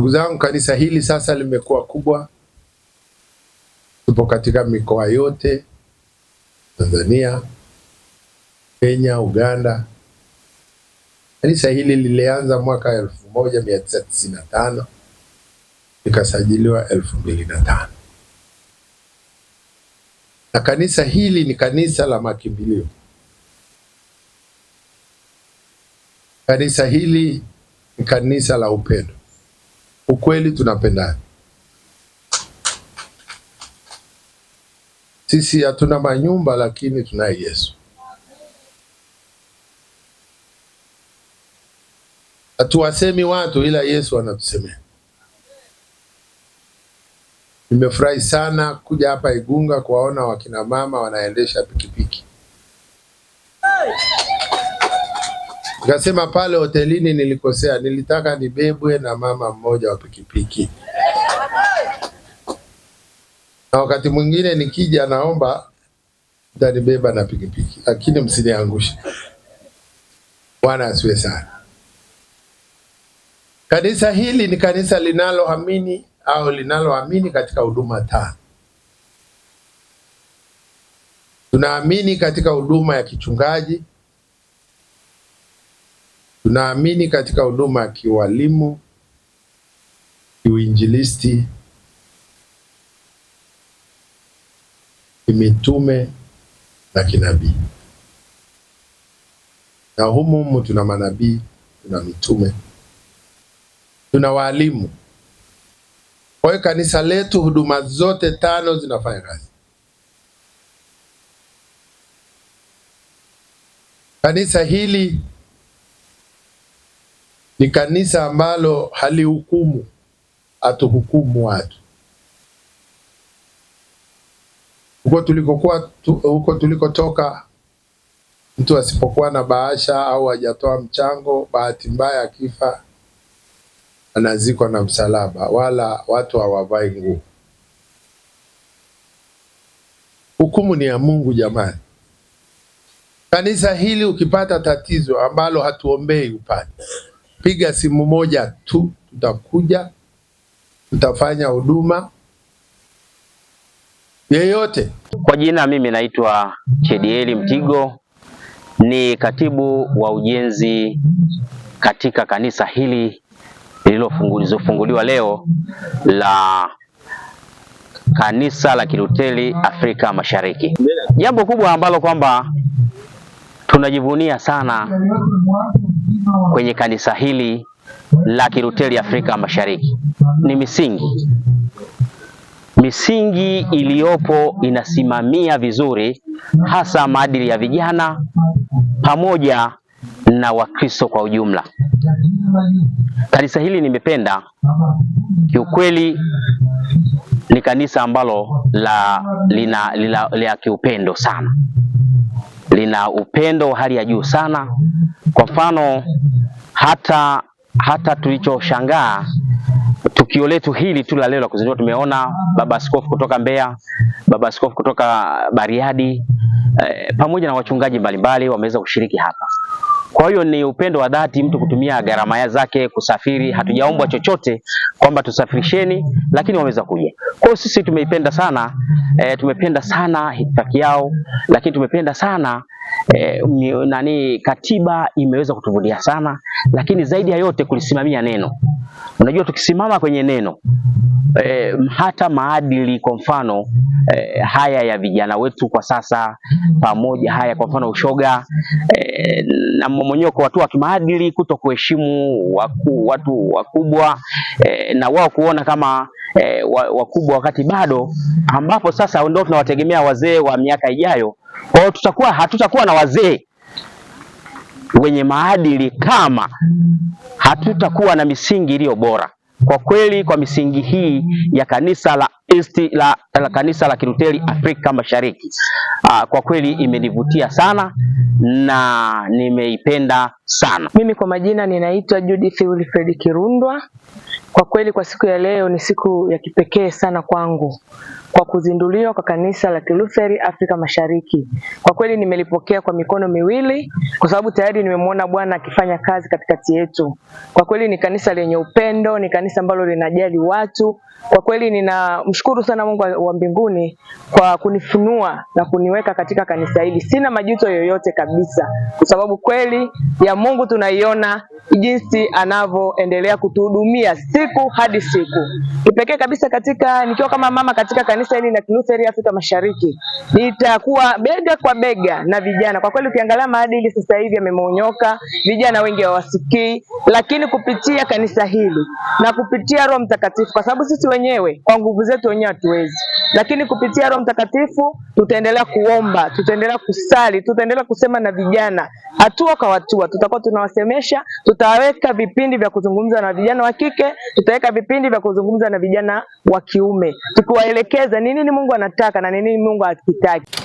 Ndugu zangu, kanisa hili sasa limekuwa kubwa. Tupo katika mikoa yote Tanzania, Kenya, Uganda. Kanisa hili lilianza mwaka 1995 likasajiliwa 2005. Na kanisa hili ni kanisa la makimbilio. Kanisa hili ni kanisa la upendo. Ukweli tunapendana. Sisi hatuna manyumba lakini tunaye Yesu. Hatuwasemi watu ila Yesu anatusemea. Nimefurahi sana kuja hapa Igunga kuwaona wakina mama wanaendesha pikipiki. Nikasema pale hotelini nilikosea, nilitaka nibebwe na mama mmoja wa pikipiki. Na wakati mwingine nikija naomba mtanibeba na pikipiki, lakini msiniangushe. Bwana asifiwe sana. Kanisa hili ni kanisa linaloamini katika huduma tano. Tunaamini katika huduma ya kichungaji, tunaamini katika huduma ya kiwalimu, kiuinjilisti, kimitume na kinabii. Na humu tuna manabii, tuna mitume, tuna walimu. Kwa hiyo kanisa letu huduma zote tano zinafanya kazi. Kanisa hili ni kanisa ambalo halihukumu, hatuhukumu watu. Huko tulikotoka, mtu asipokuwa na bahasha au hajatoa mchango, bahati mbaya akifa anazikwa na msalaba, wala watu hawavai nguo. Hukumu ni ya Mungu jamani. Kanisa hili ukipata tatizo ambalo hatuombei upate, piga simu moja tu, tutakuja, tutafanya huduma yeyote. Kwa jina mimi naitwa Chedieli Mtigo, ni katibu wa ujenzi katika kanisa hili lililofunguliwa leo la Kanisa la Kilutheri Afrika Mashariki. Jambo kubwa ambalo kwamba tunajivunia sana kwenye kanisa hili la Kilutheri Afrika Mashariki ni misingi iliyopo inasimamia vizuri hasa maadili ya vijana pamoja na Wakristo kwa ujumla. Kanisa hili nimependa kiukweli, ni kanisa ambalo lina kiupendo sana, lina upendo wa hali ya juu sana. Kwa mfano hata tulichoshangaa tukio letu hili tu la leo la kuzindua, tumeona baba askofu kutoka Mbeya, baba askofu kutoka Bariadi, pamoja na wachungaji mbalimbali wameweza kushiriki hapa. Kwa hiyo ni upendo wa dhati, mtu kutumia gharama zake kusafiri. Hatujaombwa chochote kwamba tusafirisheni, lakini wameweza kuja. Kwa hiyo sisi tumeipenda sana, tumependa sana hitaki yao, lakini tumependa sana katiba imeweza kutuvutia sana, lakini zaidi ya yote kulisimamia neno. Unajua tukisimama kwenye neno, hata maadili kwa mfano haya ya vijana wetu kwa sasa, pamoja haya kwa mfano ushoga, na mmomonyoko watu wa kimaadili, kuto kuheshimu watu wakubwa, na wao kuona kama wakubwa wakati bado, ambapo sasa ndio tunawategemea wazee wa miaka ijayo. Kwa hiyo hatutakuwa na wazee wenye maadili kama hatutakuwa na misingi iliyo bora. Kwa kweli kwa misingi hii ya kanisa la Kanisa la Kilutheri Afrika Mashariki, kwa kweli imenivutia sana na nimeipenda sana. Mimi kwa majina ninaitwa Judith Wilfred Kirundwa, Kwa kweli kwa siku ya leo ni siku ya kipekee sana kwangu, kwa kuzinduliwa kwa kanisa la Kilutheri Afrika Mashariki. Kwa kweli nimelipokea kwa mikono miwili, kwa sababu tayari nimemwona Bwana akifanya kazi katikati yetu. Kwa kweli ni kanisa lenye upendo, ni kanisa ambalo linajali watu. Kwa kweli ninamshukuru sana Mungu wa mbinguni kwa kunifunua na kuniweka katika kanisa hili. Sina majuto yoyote kabisa, kwa sababu kweli ya Mungu tunaiona jinsi anavyoendelea kutuhudumia siku hadi siku. Kipekee kabisa nikiwa kama mama katika kanisa hili la Kilutheri Afrika Mashariki, nitakuwa bega kwa bega na vijana. Kwa kweli ukiangalia maadili sasa hivi yamemonyoka, vijana wengi hawasikii, lakini kupitia kanisa hili na kupitia Roho Mtakatifu, kwa sababu sisi wenyewe kwa nguvu zetu wenyewe hatuwezi, lakini kupitia Roho Mtakatifu tutaendelea kuomba, tutaendelea kusali, tutaendelea kusema na vijana hatua kwa hatua. Tutakuwa tunawasemesha, tutaweka vipindi vya kuzungumza na vijana wa kike, tutaweka vipindi vya kuzungumza na vijana wa kiume, tukiwaelekeza ni nini Mungu anataka na ni nini Mungu hakitaki.